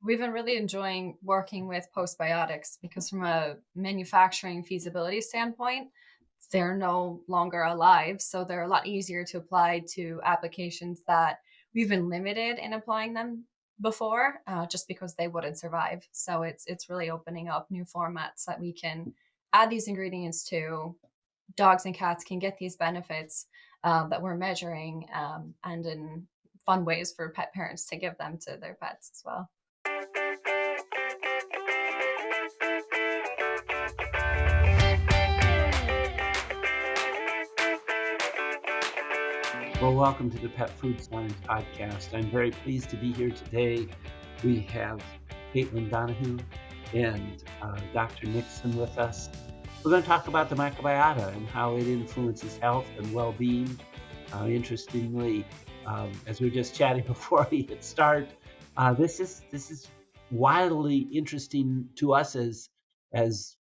we've been really enjoying working with Postbiotics because from a manufacturing feasibility standpoint, they're no longer alive. So they're a lot easier to apply to applications that we've been limited in applying them before, just because they wouldn't survive. So it's really opening up new formats that we can add these ingredients to. Dogs and cats can get these benefits that we're measuring, and in fun ways for pet parents to give them to their pets as well. Well, welcome to the Pet Food Science Podcast. I'm very pleased to be here today. We have Caitlin Donohue and Dr. Nixon with us. We're going to talk about the microbiota and how it influences health and well-being. Interestingly, as we were just chatting before we hit start, this is wildly interesting to us as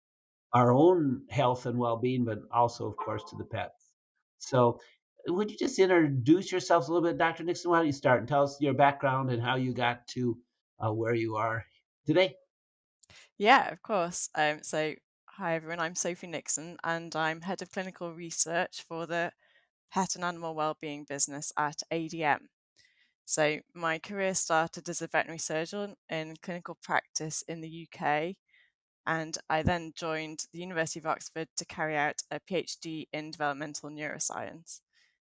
our own health and well-being, but also, of course, to the pets. So would you just introduce yourselves a little bit, Dr. Nixon? Why don't you start and tell us your background and how you got to where you are today? Yeah, of course. Hi everyone, I'm Sophie Nixon and I'm Head of Clinical Research for the Pet and Animal Wellbeing business at ADM. So, my career started as a veterinary surgeon in clinical practice in the UK, and I then joined the University of Oxford to carry out a PhD in developmental neuroscience.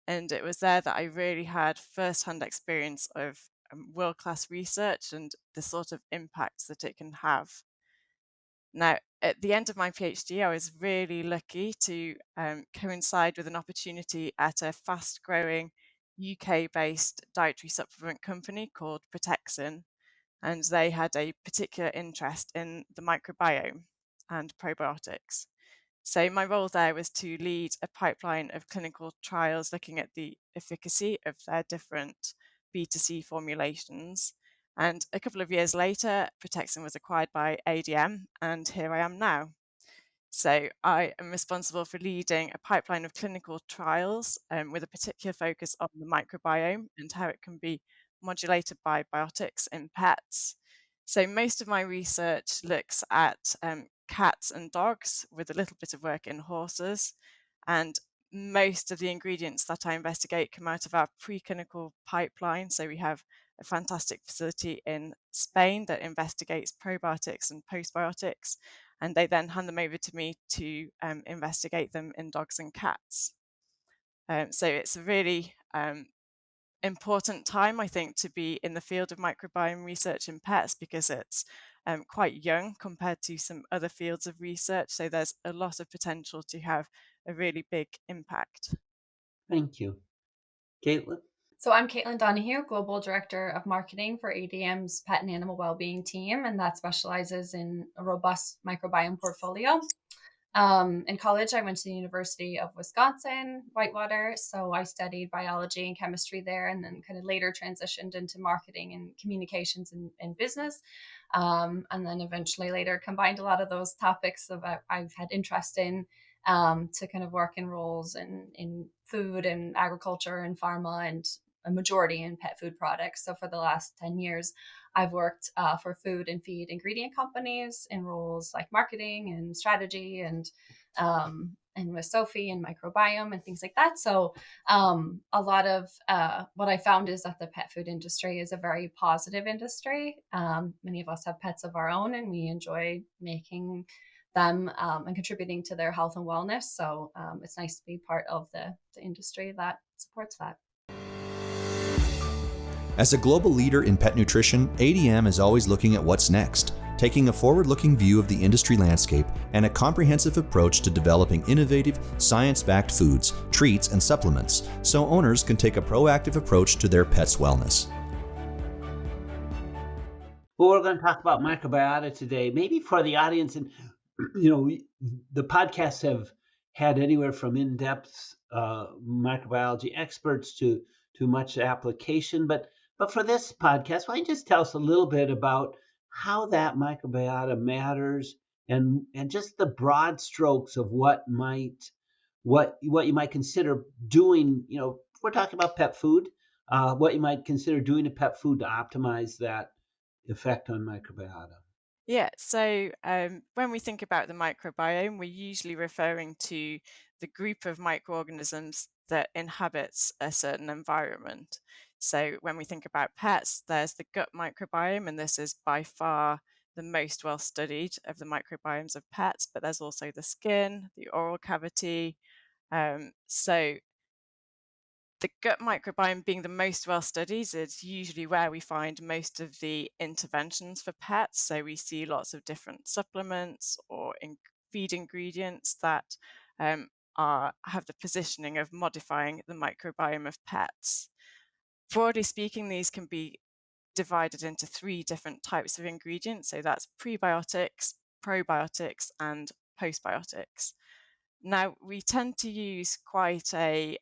And it was there that I really had first-hand experience of world-class research and the sort of impact that it can have. Now, at the end of my PhD, I was really lucky to coincide with an opportunity at a fast growing UK based dietary supplement company called Protexin, and they had a particular interest in the microbiome and probiotics. So, my role there was to lead a pipeline of clinical trials looking at the efficacy of their different B2C formulations. And a couple of years later, Protexin was acquired by ADM, and here I am now. So, I am responsible for leading a pipeline of clinical trials with a particular focus on the microbiome and how it can be modulated by biotics in pets. So, most of my research looks at cats and dogs with a little bit of work in horses. And most of the ingredients that I investigate come out of our preclinical pipeline. So, we have a fantastic facility in Spain that investigates probiotics and postbiotics, and they then hand them over to me to investigate them in dogs and cats. So it's a really important time, I think, to be in the field of microbiome research in pets because it's quite young compared to some other fields of research. So there's a lot of potential to have a really big impact. Thank you. Caitlin? So I'm Caitlin Donohue, Global Director of Marketing for ADM's Pet and Animal Wellbeing team, and that specializes in a robust microbiome portfolio. In college, I went to the University of Wisconsin, Whitewater. So I studied biology and chemistry there, and then kind of later transitioned into marketing and communications and business. And then eventually later combined a lot of those topics that I've had interest in, to kind of work in roles in food and agriculture and pharma, and a majority in pet food products. So for the last 10 years, I've worked for food and feed ingredient companies in roles like marketing and strategy, and with Sophie and microbiome and things like that. So a lot of what I found is that the pet food industry is a very positive industry. Many of us have pets of our own, and we enjoy making them and contributing to their health and wellness. So it's nice to be part of the industry that supports that. As a global leader in pet nutrition, ADM is always looking at what's next, taking a forward-looking view of the industry landscape and a comprehensive approach to developing innovative, science-backed foods, treats, and supplements so owners can take a proactive approach to their pet's wellness. Well, we're going to talk about microbiota today. Maybe for the audience, and the podcasts have had anywhere from in-depth microbiology experts to much application, but for this podcast, why don't you just tell us a little bit about how that microbiota matters and just the broad strokes of what you might consider doing. If we're talking about pet food, what you might consider doing to pet food to optimize that effect on microbiota? Yeah, so when we think about the microbiome, we're usually referring to the group of microorganisms that inhabits a certain environment. So when we think about pets, there's the gut microbiome, and this is by far the most well studied of the microbiomes of pets, but there's also the skin, the oral cavity. So the gut microbiome being the most well studied is usually where we find most of the interventions for pets. So we see lots of different supplements or feed ingredients that um, have the positioning of modifying the microbiome of pets. Broadly speaking, these can be divided into 3 different types of ingredients. So that's prebiotics, probiotics, and postbiotics. Now, we tend to use quite a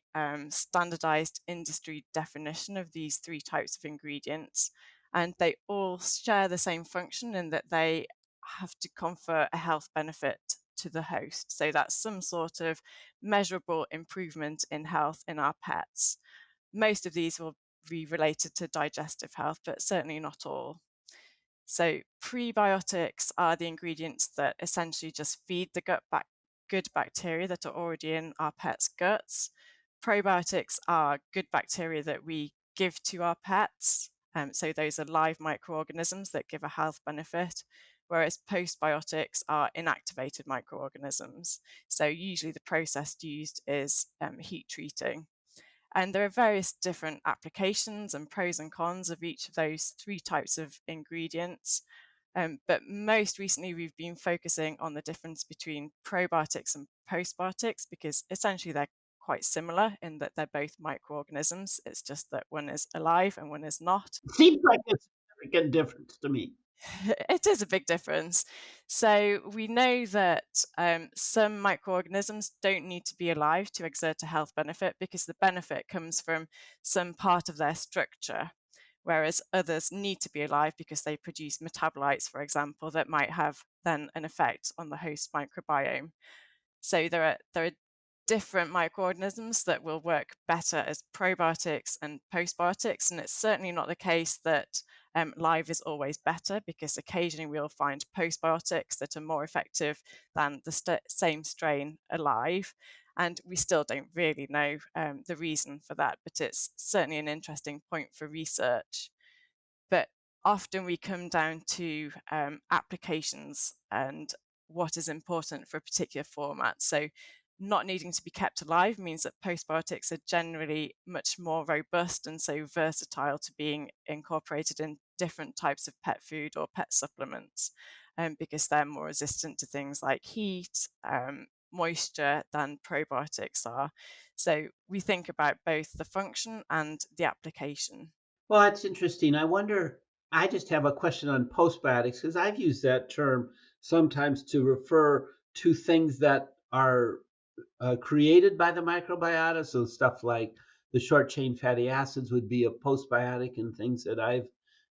standardized industry definition of these 3 types of ingredients, and they all share the same function in that they have to confer a health benefit to the host. So that's some sort of measurable improvement in health in our pets. Most of these will be related to digestive health, but certainly not all. So prebiotics are the ingredients that essentially just feed the good bacteria that are already in our pets' guts. Probiotics are good bacteria that we give to our pets. So those are live microorganisms that give a health benefit, whereas postbiotics are inactivated microorganisms. So usually the process used is heat treating. And there are various different applications and pros and cons of each of those 3 types of ingredients. But most recently, we've been focusing on the difference between probiotics and postbiotics because essentially they're quite similar in that they're both microorganisms. It's just that one is alive and one is not. Seems like a significant difference to me. It is a big difference. So we know that some microorganisms don't need to be alive to exert a health benefit because the benefit comes from some part of their structure, whereas others need to be alive because they produce metabolites, for example, that might have then an effect on the host microbiome. So there are different microorganisms that will work better as probiotics and postbiotics, and it's certainly not the case that live is always better because occasionally we'll find postbiotics that are more effective than the same strain alive, and we still don't really know the reason for that, but it's certainly an interesting point for research. But often we come down to applications and what is important for a particular format. So not needing to be kept alive means that postbiotics are generally much more robust and so versatile to being incorporated in different types of pet food or pet supplements because they're more resistant to things like heat, moisture than probiotics are. So we think about both the function and the application. Well, that's interesting. I wonder, I just have a question on postbiotics because I've used that term sometimes to refer to things that are created by the microbiota. So stuff like the short chain fatty acids would be a postbiotic and things that I've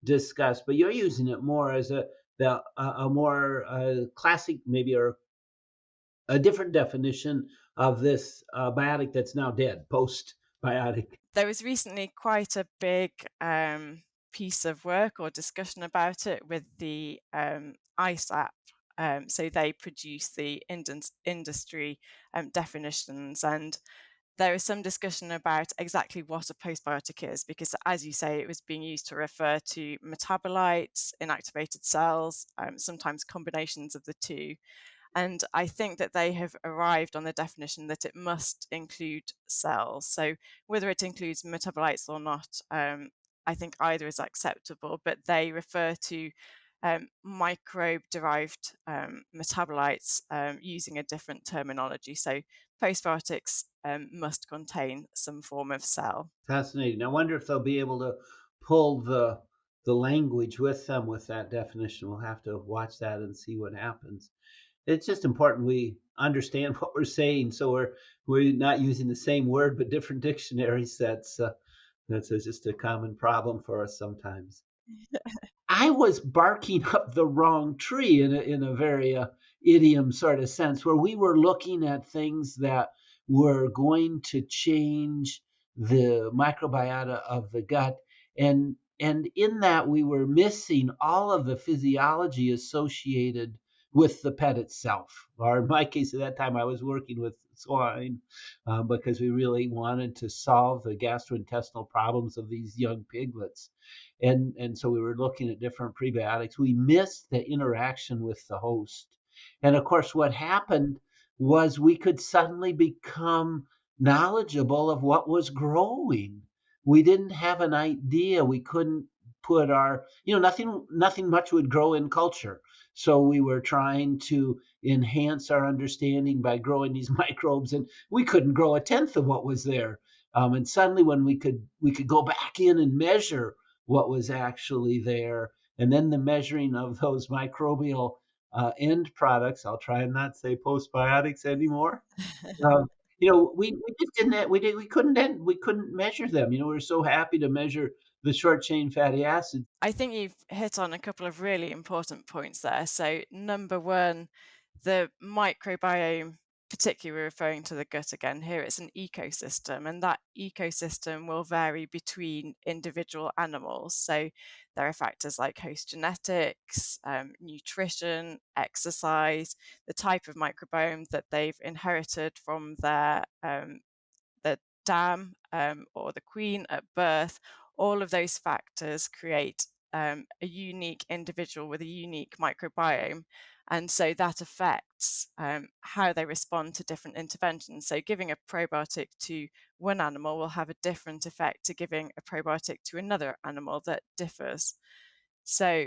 discussed. But you're using it more as a more classic, maybe, or a different definition of this biotic that's now dead, postbiotic. There was recently quite a big piece of work or discussion about it with the ISAP. So they produce the industry definitions, and there is some discussion about exactly what a postbiotic is, because as you say, it was being used to refer to metabolites, inactivated cells, sometimes combinations of the two. And I think that they have arrived on the definition that it must include cells. So whether it includes metabolites or not, I think either is acceptable, but they refer to microbe-derived metabolites using a different terminology. So postbiotics must contain some form of cell. Fascinating. I wonder if they'll be able to pull the language with them with that definition. We'll have to watch that and see what happens. It's just important we understand what we're saying, so we're not using the same word but different dictionaries. That's just a common problem for us sometimes. I was barking up the wrong tree in a very idiom sort of sense, where we were looking at things that were going to change the microbiota of the gut, and And in that, we were missing all of the physiology associated with the pet itself. Or in my case, at that time, I was working with swine because we really wanted to solve the gastrointestinal problems of these young piglets. And so we were looking at different prebiotics. We missed the interaction with the host. And of course, what happened was we could suddenly become knowledgeable of what was growing. We didn't have an idea. We couldn't put our, nothing much would grow in culture. So we were trying to enhance our understanding by growing these microbes, and we couldn't grow a tenth of what was there. And suddenly, when we could go back in and measure what was actually there, and then the measuring of those microbial end products. I'll try and not say postbiotics anymore. Uh, we just didn't we couldn't measure them. We were so happy to measure the short chain fatty acids. I think you've hit on a couple of really important points there. So, number one, the microbiome, particularly referring to the gut again here, it's an ecosystem, and that ecosystem will vary between individual animals. So, there are factors like host genetics, nutrition, exercise, the type of microbiome that they've inherited from the dam or the queen at birth. All of those factors create a unique individual with a unique microbiome. And so that affects how they respond to different interventions. So giving a probiotic to one animal will have a different effect to giving a probiotic to another animal that differs. So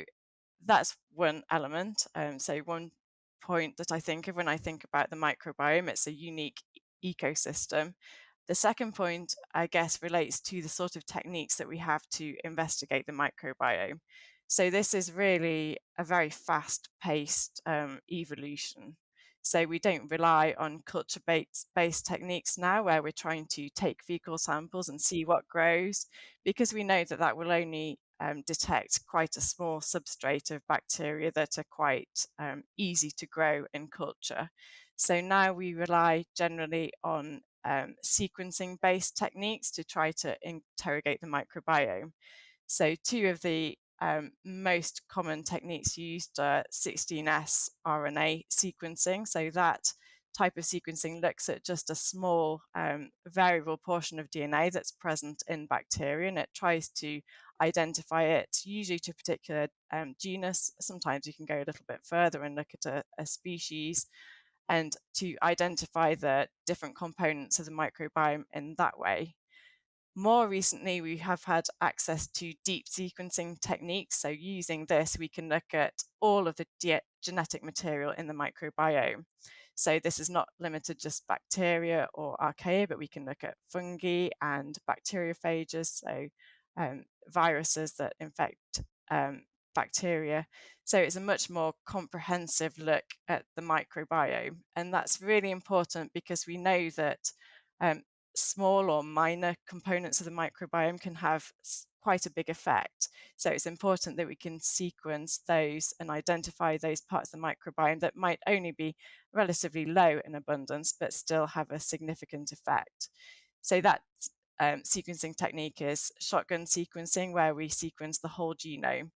that's one element. So one point that I think of when I think about the microbiome, it's a unique ecosystem. The second point, I guess, relates to the sort of techniques that we have to investigate the microbiome. So this is really a very fast-paced evolution. So we don't rely on culture-based techniques now where we're trying to take fecal samples and see what grows, because we know that that will only detect quite a small substrate of bacteria that are quite easy to grow in culture. So now we rely generally on sequencing-based techniques to try to interrogate the microbiome. So two of the most common techniques used are 16S RNA sequencing. So that type of sequencing looks at just a small variable portion of DNA that's present in bacteria, and it tries to identify it usually to a particular genus. Sometimes you can go a little bit further and look at a species, and to identify the different components of the microbiome in that way. More recently, we have had access to deep sequencing techniques. So using this, we can look at all of the genetic material in the microbiome. So this is not limited just bacteria or archaea, but we can look at fungi and bacteriophages, so viruses that infect bacteria. So it's a much more comprehensive look at the microbiome. And that's really important because we know that small or minor components of the microbiome can have quite a big effect. So it's important that we can sequence those and identify those parts of the microbiome that might only be relatively low in abundance, but still have a significant effect. So that sequencing technique is shotgun sequencing, where we sequence the whole genome.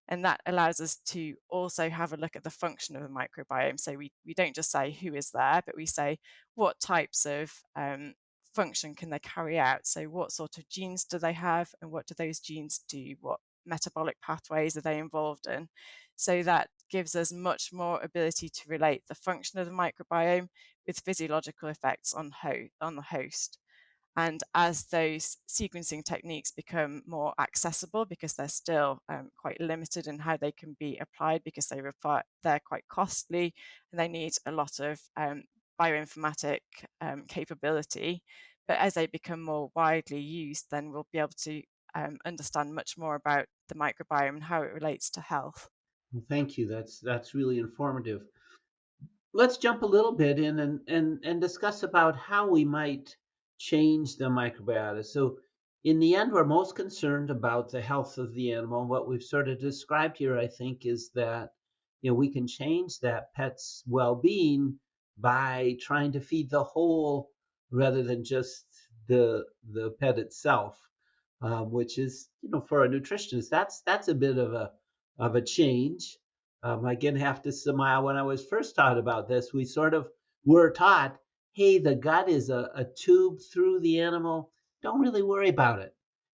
And that allows us to also have a look at the function of the microbiome. So we don't just say who is there, but we say what types of function can they carry out? So what sort of genes do they have, and what do those genes do? What metabolic pathways are they involved in? So that gives us much more ability to relate the function of the microbiome with physiological effects on the host. And as those sequencing techniques become more accessible, because they're still quite limited in how they can be applied, because they're quite costly and they need a lot of bioinformatic capability. But as they become more widely used, then we'll be able to understand much more about the microbiome and how it relates to health. Well, thank you. That's really informative. Let's jump a little bit in and discuss about how we might change the microbiota. So in the end, we're most concerned about the health of the animal. What we've sort of described here, I think, is that we can change that pet's well-being by trying to feed the whole rather than just the pet itself. which is, for a nutritionist, that's a bit of a change. I again have to smile. When I was first taught about this, we sort of were taught, hey, the gut is a tube through the animal. Don't really worry about it.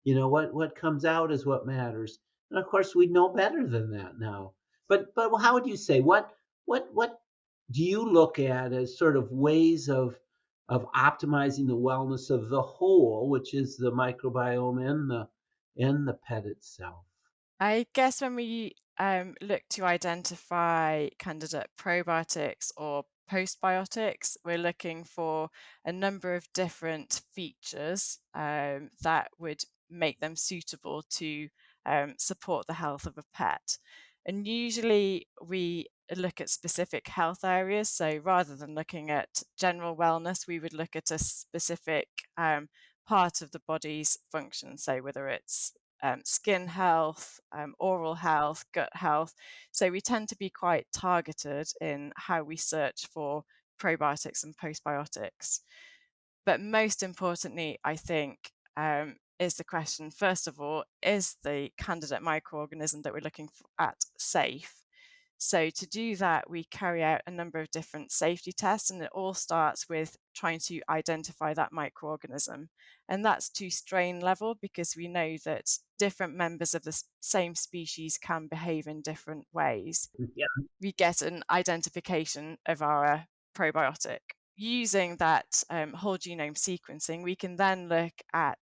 What comes out is what matters. And of course, we know better than that now. But how would you say what do you look at as sort of ways of optimizing the wellness of the whole, which is the microbiome and the pet itself? I guess when we look to identify candidate probiotics or postbiotics, we're looking for a number of different features that would make them suitable to support the health of a pet. And usually we look at specific health areas. So rather than looking at general wellness, we would look at a specific part of the body's function. So whether it's skin health, oral health, gut health. So we tend to be quite targeted in how we search for probiotics and postbiotics. But most importantly, I think, is the question, first of all, is the candidate microorganism that we're looking at safe? So to do that, we carry out a number of different safety tests, and it all starts with trying to identify that microorganism. And that's to strain level, because we know that different members of the same species can behave in different ways. Yeah. We get an identification of our probiotic. Using that whole genome sequencing, we can then look at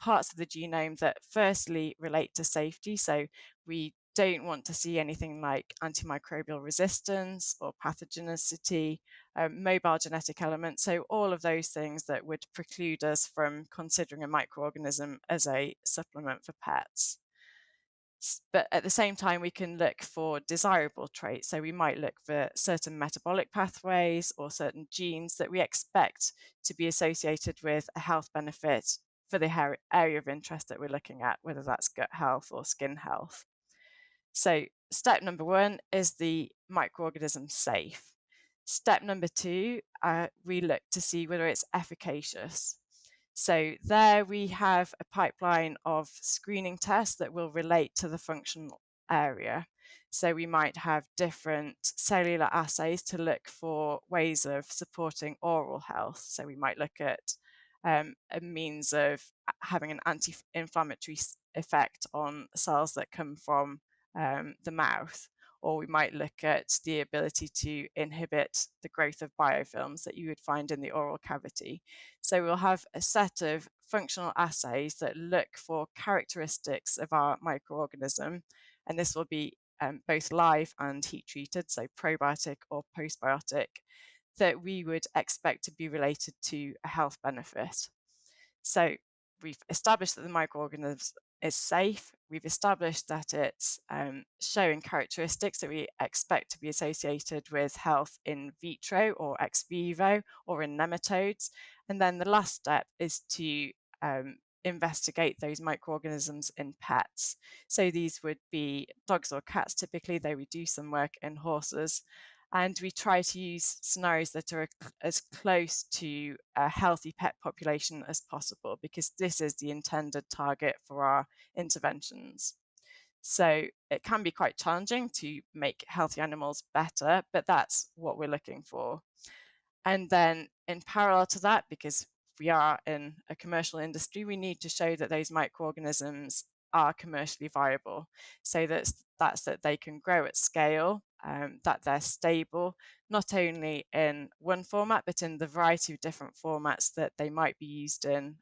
parts of the genome that firstly relate to safety. So we don't want to see anything like antimicrobial resistance or pathogenicity, mobile genetic elements. So all of those things that would preclude us from considering a microorganism as a supplement for pets. But at the same time, we can look for desirable traits. So we might look for certain metabolic pathways or certain genes that we expect to be associated with a health benefit for the area of interest that we're looking at, whether that's gut health or skin health. So step number 1 is the microorganism safe. Step number 2, we look to see whether it's efficacious. So there we have a pipeline of screening tests that will relate to the functional area. So we might have different cellular assays to look for ways of supporting oral health. So we might look at a means of having an anti-inflammatory effect on cells that come from the mouth, or we might look at the ability to inhibit the growth of biofilms that you would find in the oral cavity. So we'll have a set of functional assays that look for characteristics of our microorganism, and this will be both live and heat treated, so probiotic or postbiotic, that we would expect to be related to a health benefit. So we've established that the microorganism is safe. We've established that it's showing characteristics that we expect to be associated with health in vitro or ex vivo or in nematodes. And then the last step is to investigate those microorganisms in pets. So these would be dogs or cats typically, though we do some work in horses. And we try to use scenarios that are as close to a healthy pet population as possible, because this is the intended target for our interventions. So it can be quite challenging to make healthy animals better, but that's what we're looking for. And then in parallel to that, because we are in a commercial industry, we need to show that those microorganisms are commercially viable. So that's that they can grow at scale, that they're stable, not only in one format, but in the variety of different formats that they might be used in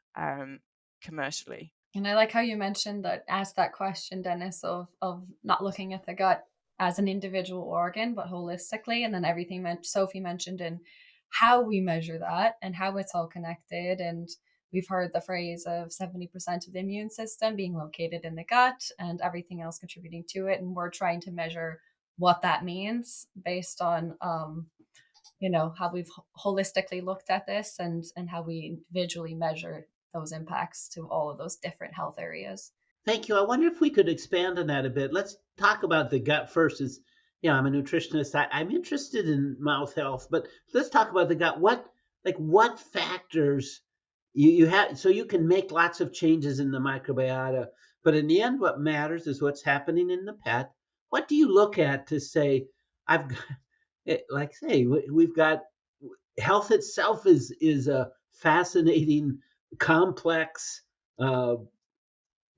commercially. And I like how you mentioned that, asked that question, Dennis, of not looking at the gut as an individual organ, but holistically, and then everything Sophie mentioned in how we measure that and how it's all connected. And we've heard the phrase of 70% of the immune system being located in the gut and everything else contributing to it. And we're trying to measure what that means based on, how we've holistically looked at this and how we individually measure those impacts to all of those different health areas. Thank you. I wonder if we could expand on that a bit. Let's talk about the gut first. I'm a nutritionist. I'm interested in mouth health, but let's talk about the gut. What factors, so you can make lots of changes in the microbiota, but in the end, what matters is what's happening in the pet. What do you look at to say, I've got, like say, we've got health itself is a fascinating, complex, uh,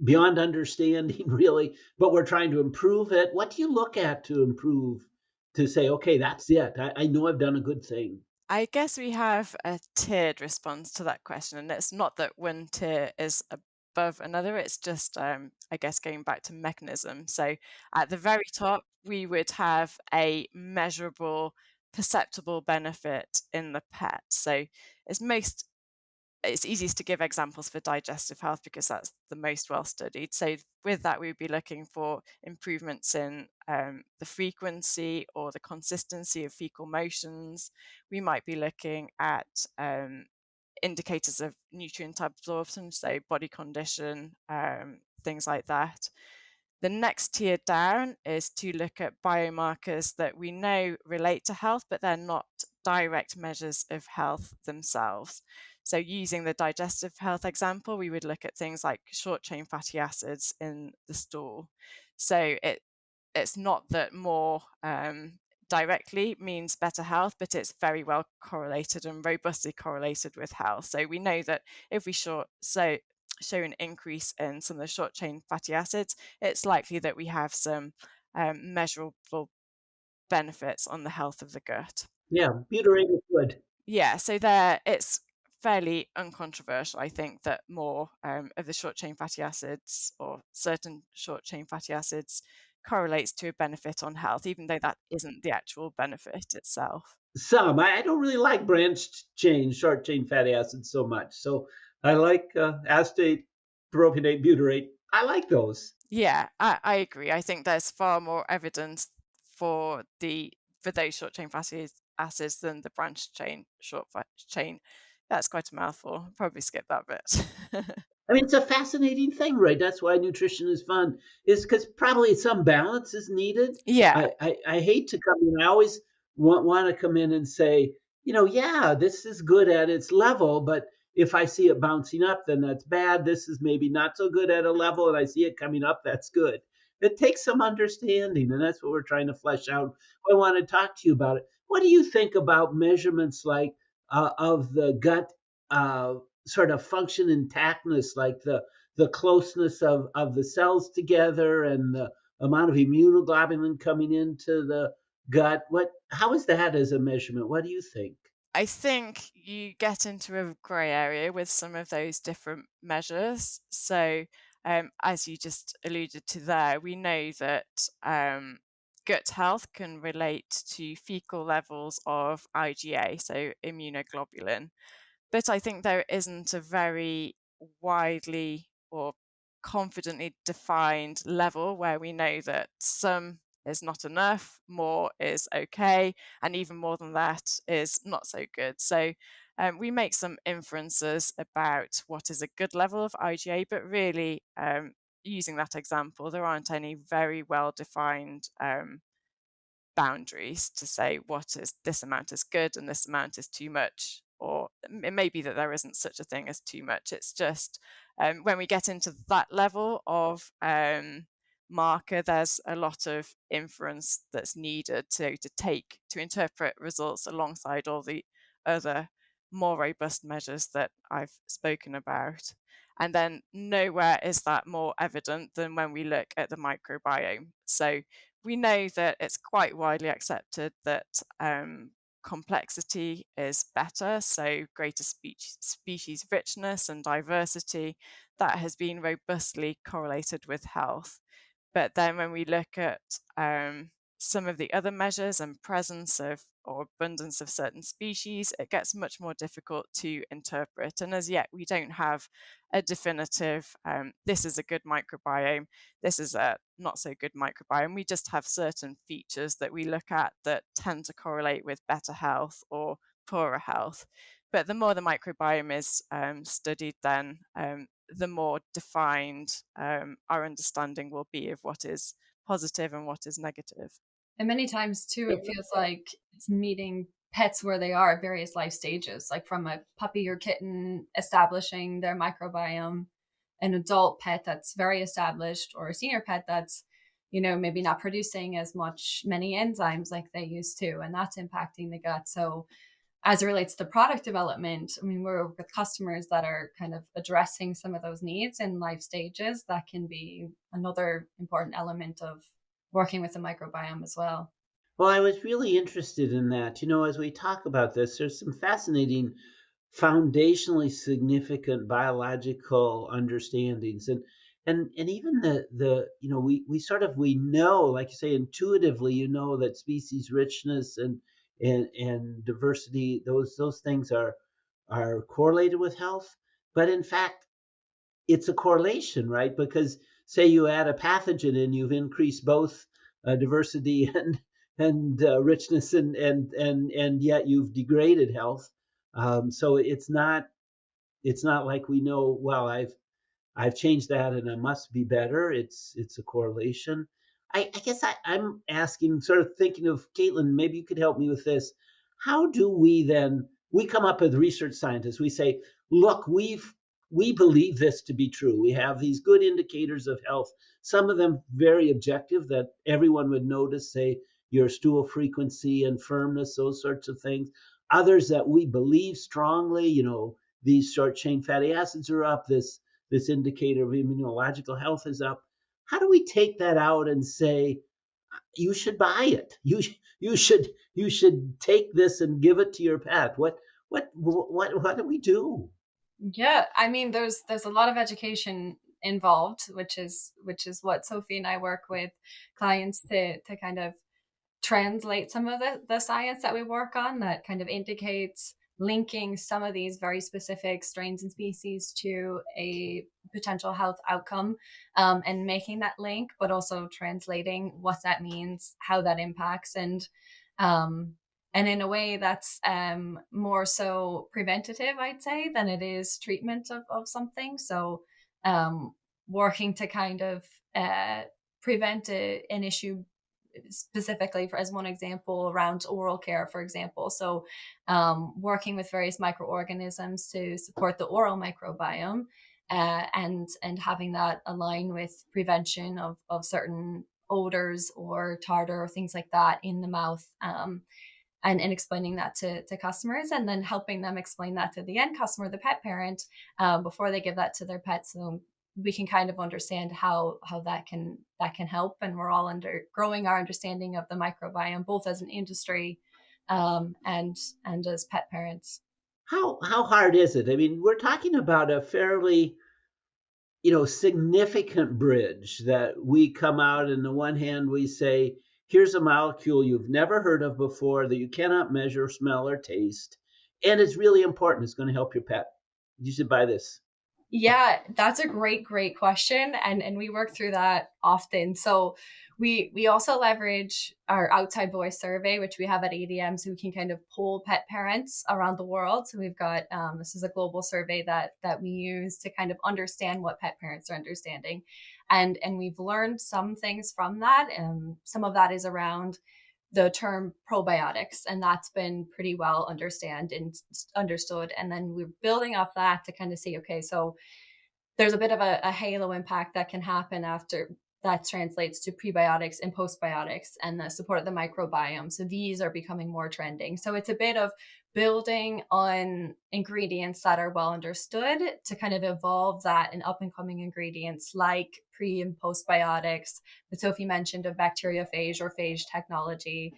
beyond understanding, really, but we're trying to improve it. What do you look at to improve, to say, okay, that's it? I know I've done a good thing. I guess we have a tiered response to that question, and it's not that one tier is above another. It's just, I guess, going back to mechanism. So at the very top, we would have a measurable, perceptible benefit in the pet. So it's easiest to give examples for digestive health because that's the most well studied. So with that, we'd be looking for improvements in the frequency or the consistency of fecal motions. We might be looking at indicators of nutrient absorption, so body condition, things like that. The next tier down is to look at biomarkers that we know relate to health, but they're not direct measures of health themselves. So using the digestive health example, we would look at things like short chain fatty acids in the stool. So it's not that more directly means better health, but it's very well correlated and robustly correlated with health. So we know that if we show an increase in some of the short chain fatty acids, it's likely that we have some measurable benefits on the health of the gut. Yeah, butyrate is good. Yeah, so it's fairly uncontroversial, I think, that more of the short chain fatty acids or certain short chain fatty acids correlates to a benefit on health, even though that isn't the actual benefit itself. Some. I don't really like branched chain, short chain fatty acids so much. So I like acetate, propionate, butyrate. I like those. Yeah, I agree. I think there's far more evidence for those short chain fatty acids than the branched chain chain. That's quite a mouthful. Probably skip that bit. I mean, it's a fascinating thing, right? That's why nutrition is fun, is because probably some balance is needed. Yeah, I hate to come in. I always want to come in and say, yeah, this is good at its level, but if I see it bouncing up, then that's bad. This is maybe not so good at a level, and I see it coming up, that's good. It takes some understanding, and that's what we're trying to flesh out. I want to talk to you about it. What do you think about measurements like of the gut sort of function intactness, like the closeness of the cells together and the amount of immunoglobulin coming into the gut? How is that as a measurement? What do you think? I think you get into a grey area with some of those different measures. So, as you just alluded to there, we know that gut health can relate to fecal levels of IgA, so immunoglobulin. But I think there isn't a very widely or confidently defined level where we know that some is not enough, more is okay, and even more than that is not so good. So we make some inferences about what is a good level of IgA, but really, using that example, there aren't any very well defined boundaries to say what is this amount is good and this amount is too much, or it may be that there isn't such a thing as too much. It's just when we get into that level of marker, there's a lot of inference that's needed to interpret results alongside all the other more robust measures that I've spoken about. And then nowhere is that more evident than when we look at the microbiome. So we know that it's quite widely accepted that complexity is better, so greater species richness and diversity, that has been robustly correlated with health. But then when we look at some of the other measures and presence of or abundance of certain species, it gets much more difficult to interpret. And as yet, we don't have a definitive, this is a good microbiome, this is a not so good microbiome. We just have certain features that we look at that tend to correlate with better health or poorer health. But the more the microbiome is studied, then the more defined our understanding will be of what is positive and what is negative. And many times too, it feels like it's meeting pets where they are at various life stages, like from a puppy or kitten establishing their microbiome, an adult pet that's very established, or a senior pet that's, maybe not producing as many enzymes like they used to, and that's impacting the gut. So as it relates to product development, I mean, we're with customers that are kind of addressing some of those needs in life stages. That can be another important element of working with the microbiome as well. Well, I was really interested in that. As we talk about this, there's some fascinating foundationally significant biological understandings, and even we know, like you say, intuitively, that species richness and diversity, those things are correlated with health. But in fact, it's a correlation, right? Because say you add a pathogen and you've increased both diversity and richness, and yet you've degraded health. So it's not like we know, well, I've changed that and I must be better. It's a correlation. I guess I'm asking, sort of thinking of Caitlin, maybe you could help me with this. How do we come up with research scientists? We say, look, we believe this to be true. We have these good indicators of health, some of them very objective that everyone would notice, say your stool frequency and firmness, those sorts of things. Others that we believe strongly, these short chain fatty acids are up, this indicator of immunological health is up. How do we take that out and say you should buy it? You should take this and give it to your pet. What do we do? Yeah, I mean, there's a lot of education involved, which is what Sophie and I work with clients to kind of translate some of the science that we work on that kind of indicates linking some of these very specific strains and species to a potential health outcome, and making that link, but also translating what that means, how that impacts, um, and in a way that's more so preventative, I'd say, than it is treatment of something. So um, working to kind of prevent an issue, specifically for, as one example, around oral care, for example. So working with various microorganisms to support the oral microbiome, and having that align with prevention of certain odors or tartar or things like that in the mouth, and explaining that to customers, and then helping them explain that to the end customer, the pet parent, before they give that to their pet. So we can kind of understand how that can help, and we're all growing our understanding of the microbiome, both as an industry, and as pet parents. How hard is it? I mean, we're talking about a fairly significant bridge that we come out. And the one hand, we say, here's a molecule you've never heard of before that you cannot measure, smell, or taste, and it's really important. It's going to help your pet. You should buy this. Yeah, that's a great question, and we work through that often. So we also leverage our outside voice survey, which we have at ADM, so we can kind of poll pet parents around the world. So we've got, this is a global survey that we use to kind of understand what pet parents are understanding, and we've learned some things from that. And some of that is around the term probiotics, and that's been pretty well understood. And then we're building off that to kind of see, okay, so there's a bit of a halo impact that can happen after that translates to prebiotics and postbiotics and the support of the microbiome. So these are becoming more trending. So it's a bit of building on ingredients that are well understood to kind of evolve that in up and coming ingredients like pre and postbiotics, that Sophie mentioned, of bacteriophage or phage technology,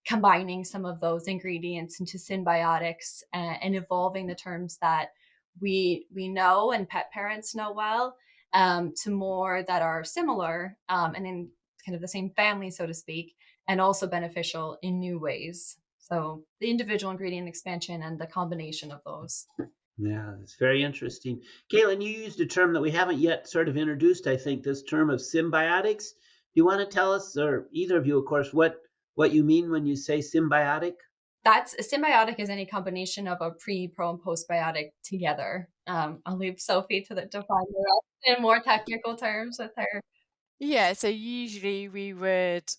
combining some of those ingredients into symbiotics, and evolving the terms that we know and pet parents know well, to more that are similar, and in kind of the same family, so to speak, and also beneficial in new ways. So the individual ingredient expansion and the combination of those. Yeah, it's very interesting. Caitlin, you used a term that we haven't yet sort of introduced, I think, this term of symbiotics. Do you want to tell us, or either of you, of course, what you mean when you say symbiotic? That's a symbiotic is any combination of a pre, pro, and postbiotic together. I'll leave Sophie to define the rest in more technical terms with her. Yeah, so usually we would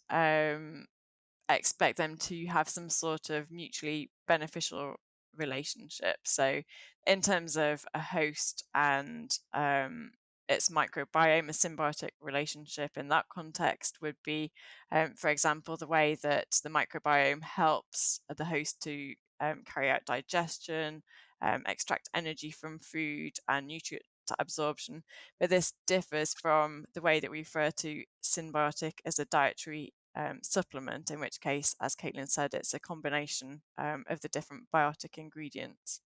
expect them to have some sort of mutually beneficial relationship. So in terms of a host and its microbiome, a symbiotic relationship in that context would be, for example, the way that the microbiome helps the host to carry out digestion, extract energy from food and nutrient absorption. But this differs from the way that we refer to symbiotic as a dietary supplement, in which case, as Caitlin said, it's a combination of the different biotic ingredients.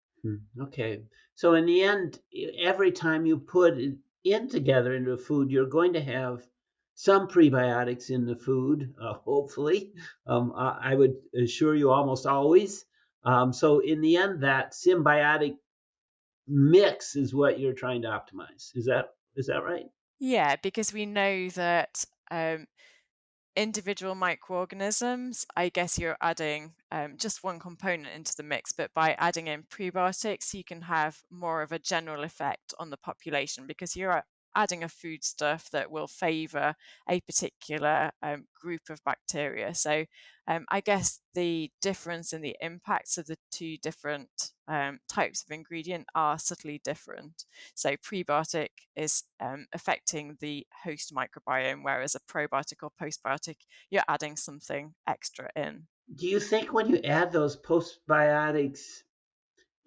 Okay. So in the end, every time you put it in together into a food, you're going to have some prebiotics in the food, hopefully. I would assure you almost always. So in the end, that symbiotic mix is what you're trying to optimize. Is that right? Yeah, because we know that individual microorganisms, I guess you're adding just one component into the mix, but by adding in prebiotics, you can have more of a general effect on the population because you're adding a foodstuff that will favor a particular group of bacteria. So I guess the difference in the impacts of the two different types of ingredient are subtly different. So prebiotic is affecting the host microbiome, whereas a probiotic or postbiotic, you're adding something extra in. Do you think when you add those postbiotics,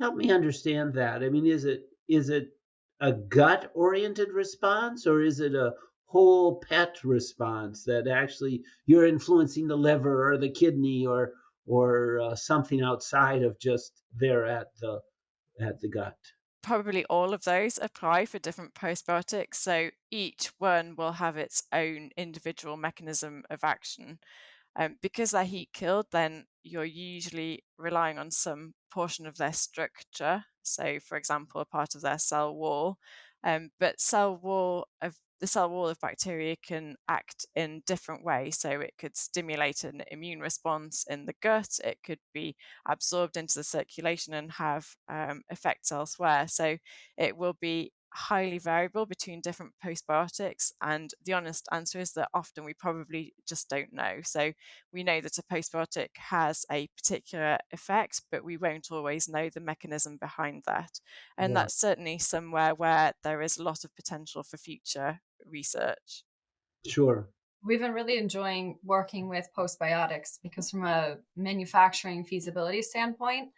help me understand that? I mean, is it a gut-oriented response, or is it a whole pet response that actually you're influencing the liver or the kidney or something outside of just there at the gut? Probably all of those apply for different postbiotics. So each one will have its own individual mechanism of action. Because they're heat killed, then you're usually relying on some portion of their structure. So, for example, a part of their cell wall. But the cell wall of bacteria can act in different ways. So it could stimulate an immune response in the gut. It could be absorbed into the circulation and have effects elsewhere. So it will be highly variable between different postbiotics. And the honest answer is that often we probably just don't know. So we know that a postbiotic has a particular effect, but we won't always know the mechanism behind that. And Yeah, that's certainly somewhere where there is a lot of potential for future research. sure. We've been really enjoying working with postbiotics because from a manufacturing feasibility standpoint,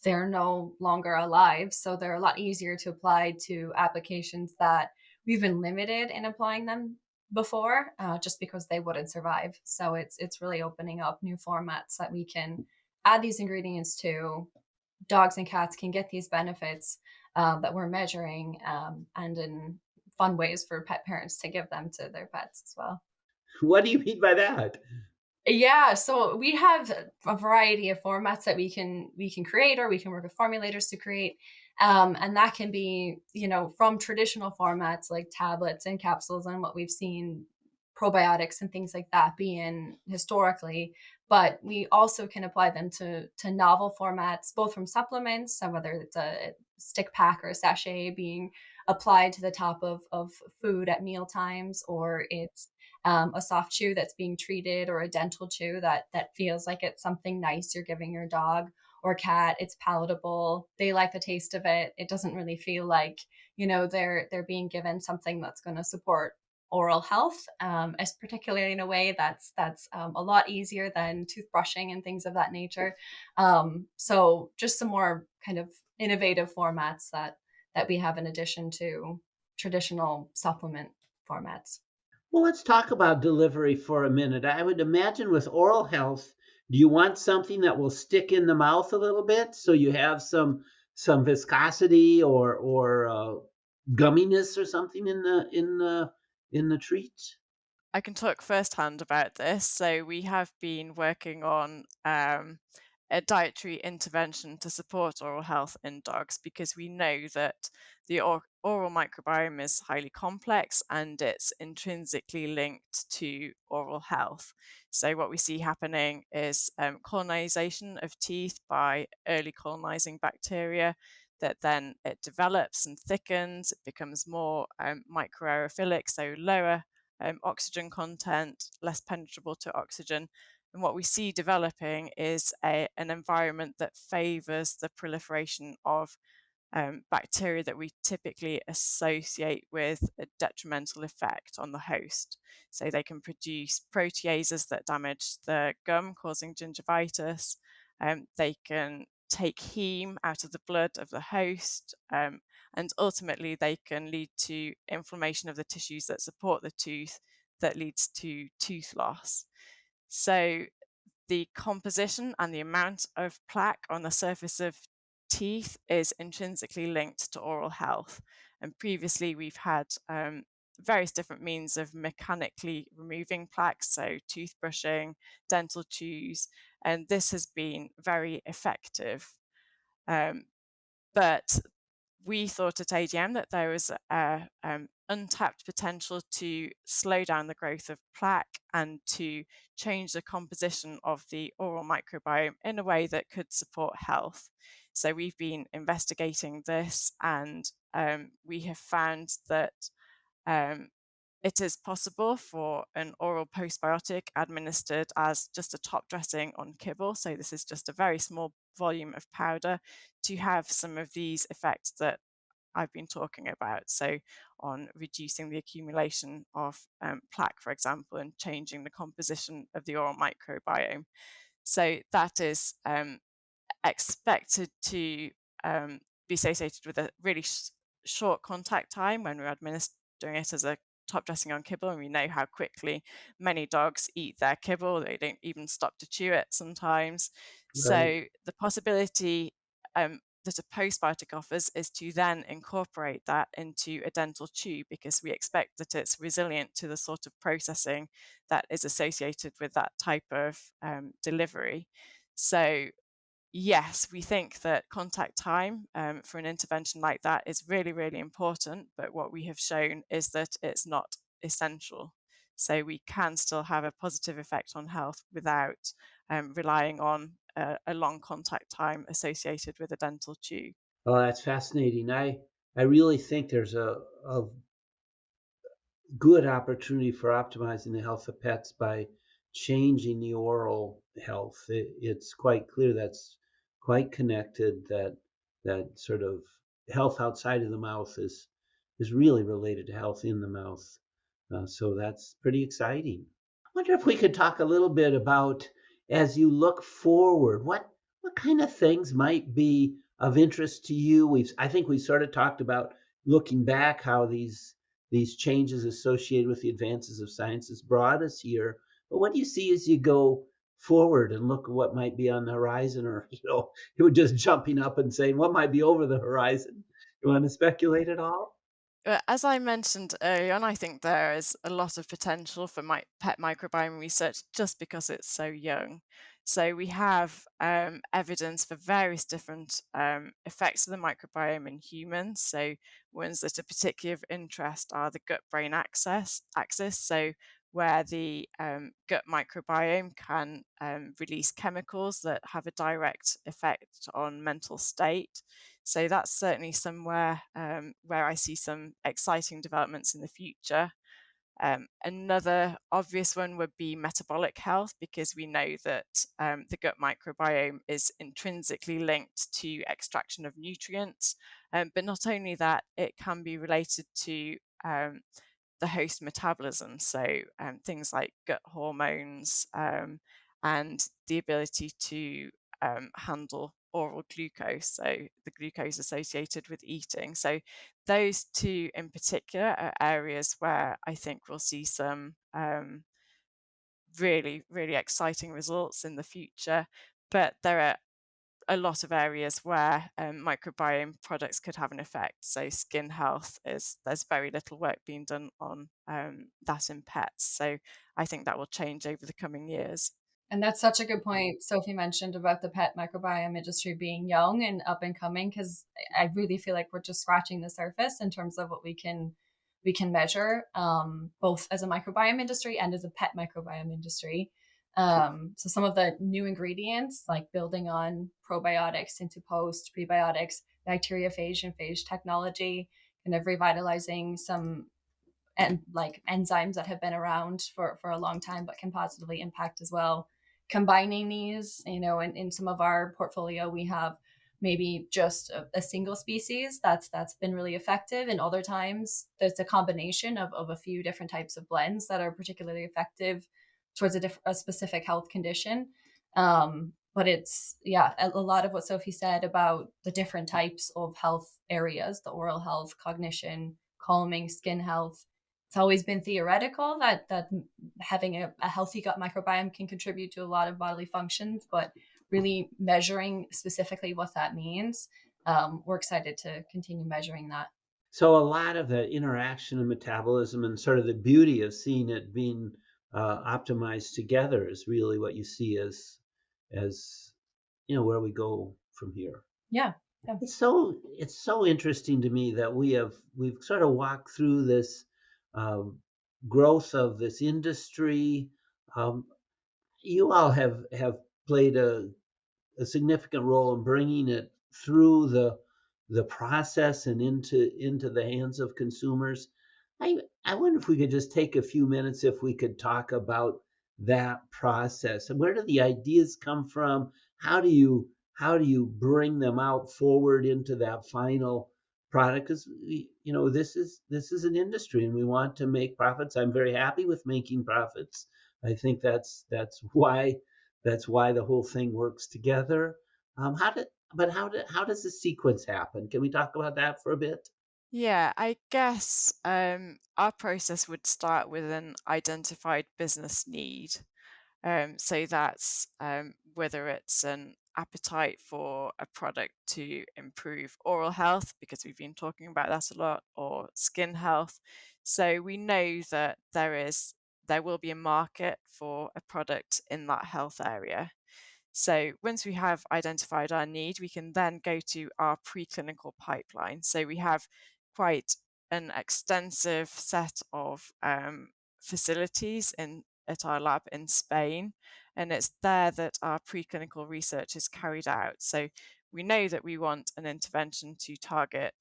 they're no longer alive. So they're a lot easier to apply to applications that we've been limited in applying them before, just because they wouldn't survive. So it's really opening up new formats that we can add these ingredients to. Dogs and cats can get these benefits that we're measuring, and in fun ways for pet parents to give them to their pets as well. What do you mean by that? Yeah, so we have a variety of formats that we can create, or we can work with formulators to create, and that can be, from traditional formats like tablets and capsules, and what we've seen probiotics and things like that being historically. But we also can apply them to novel formats, both from supplements, so whether it's a stick pack or a sachet being applied to the top of food at meal times, or it's a soft chew that's being treated, or a dental chew that feels like it's something nice you're giving your dog or cat. It's palatable. They like the taste of it. It doesn't really feel like, they're being given something that's going to support oral health, as particularly in a way that's a lot easier than toothbrushing and things of that nature. So just some more kind of innovative formats that we have in addition to traditional supplement formats. Well, let's talk about delivery for a minute. I would imagine with oral health, do you want something that will stick in the mouth a little bit so you have some viscosity or gumminess or something in the treats? I can talk firsthand about this. So we have been working on a dietary intervention to support oral health in dogs because we know that the oral microbiome is highly complex and it's intrinsically linked to oral health. So what we see happening is colonization of teeth by early colonizing bacteria that then it develops and thickens, it becomes more microaerophilic, so lower oxygen content, less penetrable to oxygen, And what we see developing is an environment that favors the proliferation of bacteria that we typically associate with a detrimental effect on the host. So they can produce proteases that damage the gum, causing gingivitis. They can take heme out of the blood of the host, and ultimately they can lead to inflammation of the tissues that support the tooth that leads to tooth loss. So the composition and the amount of plaque on the surface of teeth is intrinsically linked to oral health. And previously we've had various different means of mechanically removing plaque, so toothbrushing, dental chews, and this has been very effective. But we thought at ADM that there was untapped potential to slow down the growth of plaque and to change the composition of the oral microbiome in a way that could support health. So we've been investigating this, and we have found that it is possible for an oral postbiotic administered as just a top dressing on kibble. So this is just a very small volume of powder to have some of these effects that I've been talking about. So on reducing the accumulation of plaque, for example, and changing the composition of the oral microbiome. So that is expected to be associated with a really short contact time when we're administering it as a top dressing on kibble, and we know how quickly many dogs eat their kibble. They don't even stop to chew it sometimes. Right. So the possibility that a postbiotic offers is to then incorporate that into a dental chew, because we expect that it's resilient to the sort of processing that is associated with that type of delivery. So yes, we think that contact time for an intervention like that is really, really important, but what we have shown is that it's not essential. So we can still have a positive effect on health without relying on a long contact time associated with a dental chew. Oh, that's fascinating. I really think there's a good opportunity for optimizing the health of pets by changing the oral health. It's quite clear that's quite connected, that sort of health outside of the mouth is really related to health in the mouth. So that's pretty exciting. I wonder if we could talk a little bit about, as you look forward, what kind of things might be of interest to you. I think we sort of talked about looking back how these changes associated with the advances of science has brought us here. But what do you see as you go forward and look at what might be on the horizon, or you just jumping up and saying what might be over the horizon? You want to speculate at all? As I mentioned earlier on, I think there is a lot of potential for pet microbiome research just because it's so young. So we have evidence for various different effects of the microbiome in humans. So ones that are particularly of interest are the gut-brain axis. So where the gut microbiome can release chemicals that have a direct effect on mental state. So that's certainly somewhere where I see some exciting developments in the future. Another obvious one would be metabolic health, because we know that the gut microbiome is intrinsically linked to extraction of nutrients. But not only that, it can be related to the host metabolism. So things like gut hormones and the ability to handle oral glucose, so the glucose associated with eating. So those two in particular are areas where I think we'll see some really, really exciting results in the future. But there are a lot of areas where microbiome products could have an effect. So skin health there's very little work being done on that in pets. So I think that will change over the coming years. And that's such a good point Sophie mentioned about the pet microbiome industry being young and up and coming, because I really feel like we're just scratching the surface in terms of what we can measure, both as a microbiome industry and as a pet microbiome industry. So some of the new ingredients, like building on probiotics into post prebiotics, bacteriophage and phage technology, kind of revitalizing some and like enzymes that have been around for a long time but can positively impact as well combining these, in some of our portfolio, we have maybe just a single species that's been really effective. And other times there's a combination of a few different types of blends that are particularly effective towards a specific health condition. But it's, a lot of what Sophie said about the different types of health areas, the oral health, cognition, calming, skin health. It's always been theoretical that having a healthy gut microbiome can contribute to a lot of bodily functions, but really measuring specifically what that means, we're excited to continue measuring that. So a lot of the interaction and metabolism and sort of the beauty of seeing it being optimized together is really what you see as where we go from here. Yeah. It's so interesting to me that we've sort of walked through this growth of this industry. You all have played a significant role in bringing it through the process and into the hands of consumers. I wonder if we could just take a few minutes if we could talk about that process and where do the ideas come from? How do you bring them out forward into that final product? Because this is an industry and we want to make profits. I'm very happy with making profits. I think that's why the whole thing works together. How does the sequence happen? Can we talk about that for a bit? Yeah, I guess our process would start with an identified business need. So that's whether it's an appetite for a product to improve oral health, because we've been talking about that a lot, or skin health. So we know that there will be a market for a product in that health area. So once we have identified our need, we can then go to our preclinical pipeline. So we have quite an extensive set of facilities at our lab in Spain, and it's there that our preclinical research is carried out. So we know that we want an intervention to target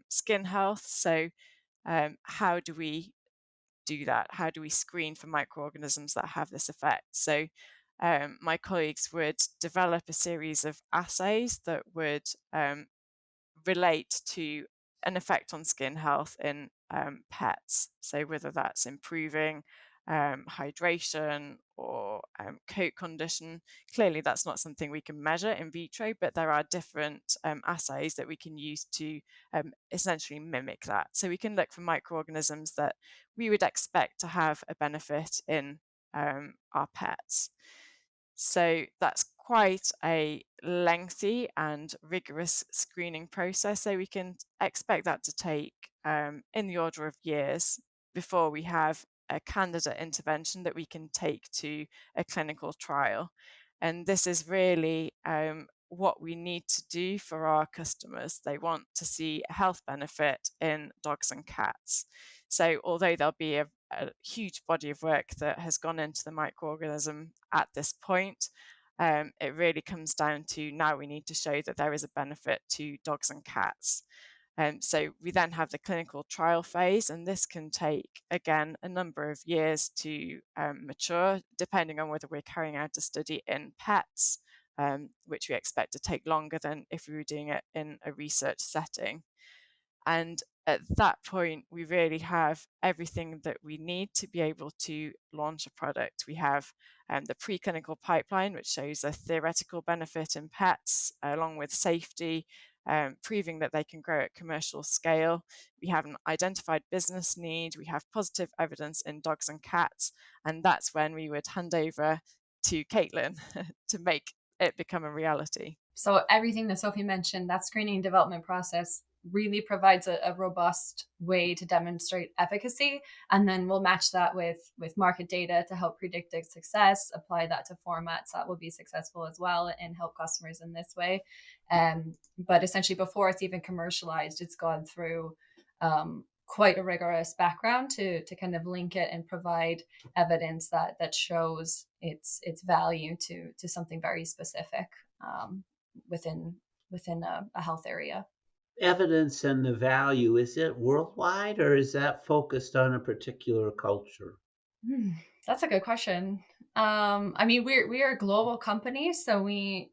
skin health. So how do we do that? How do we screen for microorganisms that have this effect? So my colleagues would develop a series of assays that would relate to an effect on skin health in pets. So whether that's improving hydration or coat condition, clearly that's not something we can measure in vitro, but there are different assays that we can use to essentially mimic that. So we can look for microorganisms that we would expect to have a benefit in our pets. So that's quite a lengthy and rigorous screening process. So we can expect that to take in the order of years before we have a candidate intervention that we can take to a clinical trial. And this is really what we need to do for our customers. They want to see a health benefit in dogs and cats. So although there'll be a huge body of work that has gone into the microorganism at this point, it really comes down to now we need to show that there is a benefit to dogs and cats. So we then have the clinical trial phase, and this can take, again, a number of years to mature, depending on whether we're carrying out a study in pets, which we expect to take longer than if we were doing it in a research setting. And at that point, we really have everything that we need to be able to launch a product. We have the preclinical pipeline, which shows a theoretical benefit in pets, along with safety, proving that they can grow at commercial scale. We have an identified business need. We have positive evidence in dogs and cats. And that's when we would hand over to Caitlin to make it become a reality. So everything that Sophie mentioned, that screening and development process really provides a robust way to demonstrate efficacy. And then we'll match that with market data to help predict its success, apply that to formats that will be successful as well, and help customers in this way. But essentially, before it's even commercialized, it's gone through quite a rigorous background to kind of link it and provide evidence that shows its value to something very specific within a health area. Evidence and the value, is it worldwide or is that focused on a particular culture? That's a good question. I mean, we are a global company, so we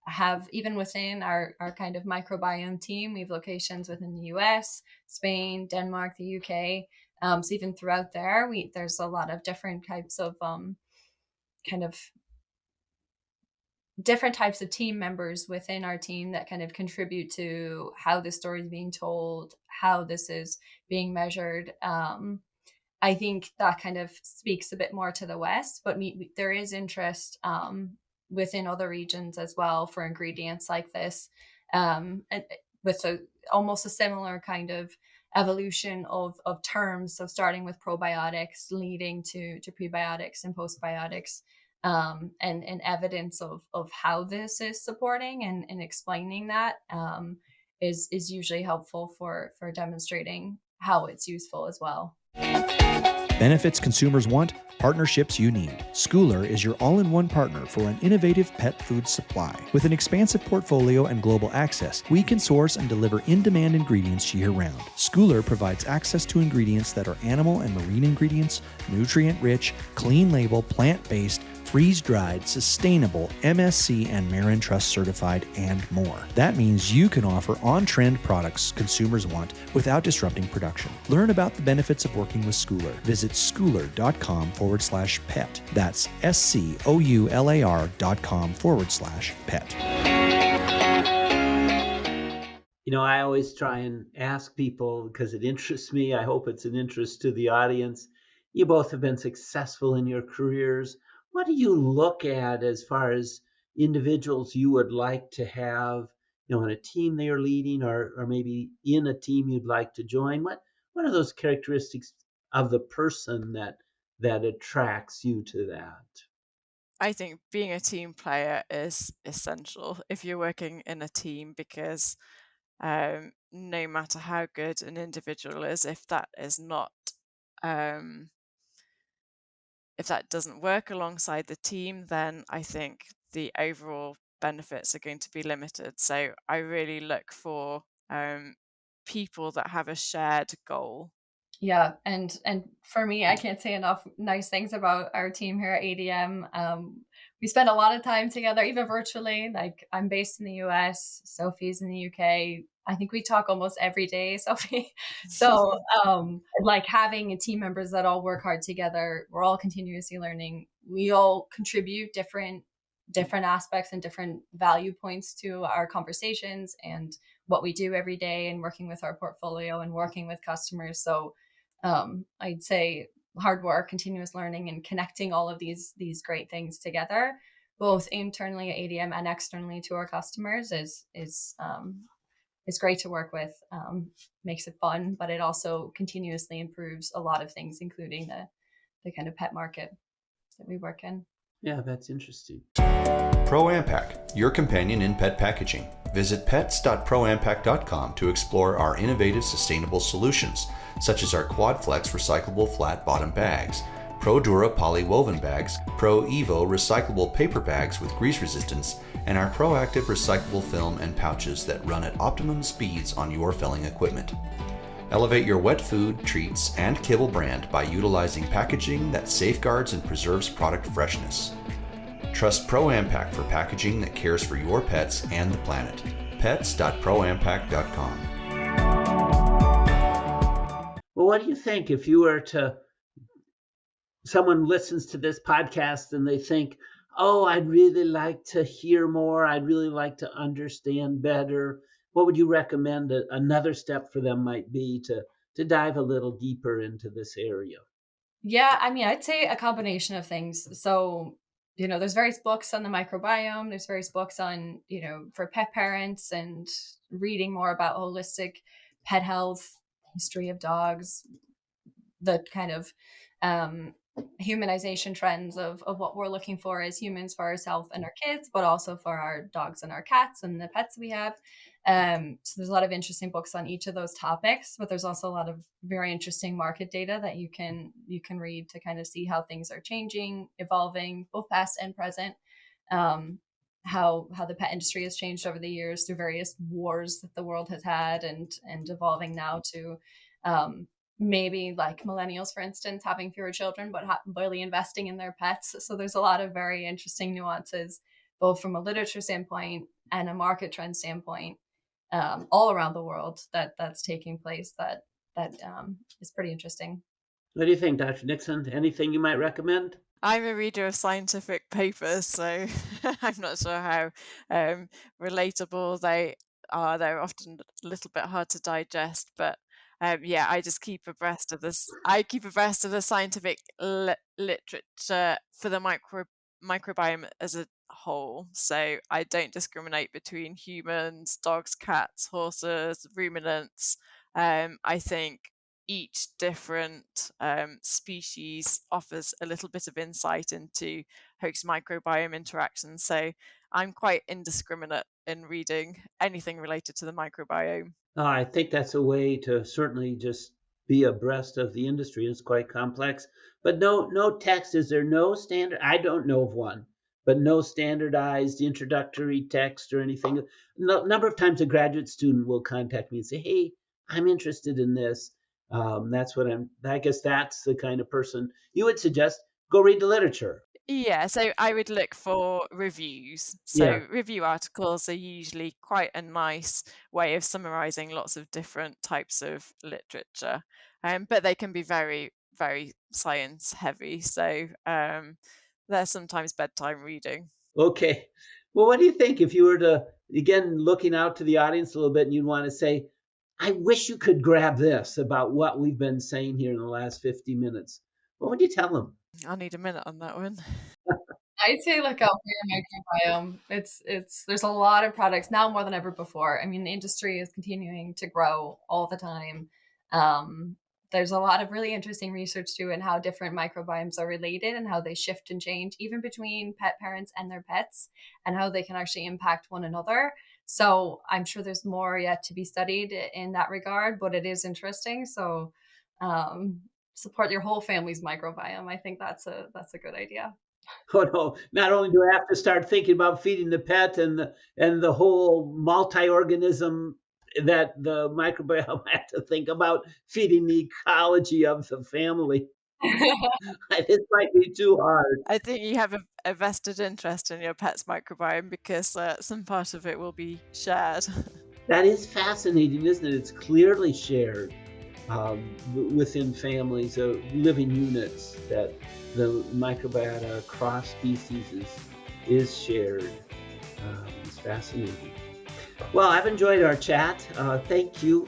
have, even within our kind of microbiome team, we have locations within the US, Spain, Denmark, the UK. So even throughout there, there's a lot of different types of kind of different types of team members within our team that kind of contribute to how this story is being told, how this is being measured. I think that kind of speaks a bit more to the West, but there is interest within other regions as well for ingredients like this, and with almost a similar kind of evolution of terms. So starting with probiotics, leading to prebiotics and postbiotics, and evidence of how this is supporting and explaining that is usually helpful for demonstrating how it's useful as well. Benefits consumers want, partnerships you need. Schooler is your all-in-one partner for an innovative pet food supply. With an expansive portfolio and global access, we can source and deliver in-demand ingredients year-round. Schooler provides access to ingredients that are animal and marine ingredients, nutrient-rich, clean label, plant-based, freeze-dried, sustainable, MSC and Marin Trust certified, and more. That means you can offer on-trend products consumers want without disrupting production. Learn about the benefits of working with Schooler. Visit schooler.com/pet. That's SCOULAR.com/pet. You know, I always try and ask people, because it interests me, I hope it's an interest to the audience. You both have been successful in your careers. What do you look at as far as individuals you would like to have, you know, in a team they are leading, or maybe in a team you'd like to join? What are those characteristics of the person that attracts you to that? I think being a team player is essential if you're working in a team, because no matter how good an individual is, if that is not if that doesn't work alongside the team, then I think the overall benefits are going to be limited. So I really look for people that have a shared goal. Yeah, and for me, I can't say enough nice things about our team here at ADM. We spend a lot of time together, even virtually. Like, I'm based in the US, Sophie's in the UK. I think we talk almost every day, Sophie. So, like, having team members that all work hard together, we're all continuously learning. We all contribute different aspects and different value points to our conversations and what we do every day, and working with our portfolio and working with customers. So I'd say hard work, continuous learning, and connecting all of these great things together, both internally at ADM and externally to our customers, is great to work with. Makes it fun, but it also continuously improves a lot of things, including the kind of pet market that we work in. Yeah, that's interesting. ProAmpac, your companion in pet packaging. Visit pets.proampac.com to explore our innovative sustainable solutions, such as our QuadFlex recyclable flat bottom bags, ProDura polywoven bags, ProEvo recyclable paper bags with grease resistance, and our ProActive recyclable film and pouches that run at optimum speeds on your filling equipment. Elevate your wet food, treats, and kibble brand by utilizing packaging that safeguards and preserves product freshness. Trust ProAmpac for packaging that cares for your pets and the planet. pets.proampac.com. Well, what do you think if you were to, someone listens to this podcast and they think, oh, I'd really like to hear more, I'd really like to understand better, what would you recommend another step for them might be to dive a little deeper into this area? Yeah, I mean, I'd say a combination of things. So, there's various books on the microbiome. There's various books on, for pet parents, and reading more about holistic pet health, history of dogs, the kind of humanization trends of what we're looking for as humans for ourselves and our kids, but also for our dogs and our cats and the pets we have. So there's a lot of interesting books on each of those topics, but there's also a lot of very interesting market data that you can read to kind of see how things are changing, evolving, both past and present. How the pet industry has changed over the years through various wars that the world has had, and evolving now to maybe like millennials, for instance, having fewer children, but barely investing in their pets. So there's a lot of very interesting nuances, both from a literature standpoint and a market trend standpoint, all around the world that's taking place that is pretty interesting. What do you think, Dr. Nixon? Anything you might recommend? I'm a reader of scientific papers, so I'm not sure how relatable they are. They're often a little bit hard to digest, but yeah, I just keep abreast of this. I keep abreast of the scientific literature for the microbiome as a whole. So I don't discriminate between humans, dogs, cats, horses, ruminants. I think each different species offers a little bit of insight into host microbiome interactions. So I'm quite indiscriminate in reading anything related to the microbiome. I think that's a way to certainly just be abreast of the industry. It's quite complex, but no text. Is there no standard? I don't know of one, but no standardized introductory text or anything. No, number of times a graduate student will contact me and say, "Hey, I'm interested in this." That's what I guess that's the kind of person you would suggest go read the literature. Yeah, so I would look for reviews. Yeah. So review articles are usually quite a nice way of summarizing lots of different types of literature, but they can be very, very science heavy. So they're sometimes bedtime reading. Okay. Well, what do you think if you were to, again, looking out to the audience a little bit and you'd want to say, I wish you could grab this about what we've been saying here in the last 50 minutes? What would you tell them? I'll need a minute on that one. I'd say look out for your microbiome. It's there's a lot of products now more than ever before. I mean, the industry is continuing to grow all the time. There's a lot of really interesting research too in how different microbiomes are related and how they shift and change even between pet parents and their pets and how they can actually impact one another. So I'm sure there's more yet to be studied in that regard, but it is interesting. So support your whole family's microbiome. I think that's a good idea. Oh no, not only do I have to start thinking about feeding the pet and the whole multi-organism that the microbiome I have to think about feeding the ecology of the family. This might be too hard. I think you have a vested interest in your pet's microbiome because some part of it will be shared. That is fascinating, isn't it? It's clearly shared within families, living units, that the microbiota across species is shared. It's fascinating. Well, I've enjoyed our chat. Thank you.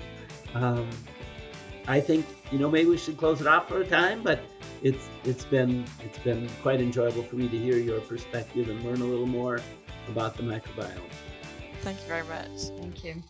I think maybe we should close it off for a time, but it's been quite enjoyable for me to hear your perspective and learn a little more about the microbiome. Thank you very much. Thank you.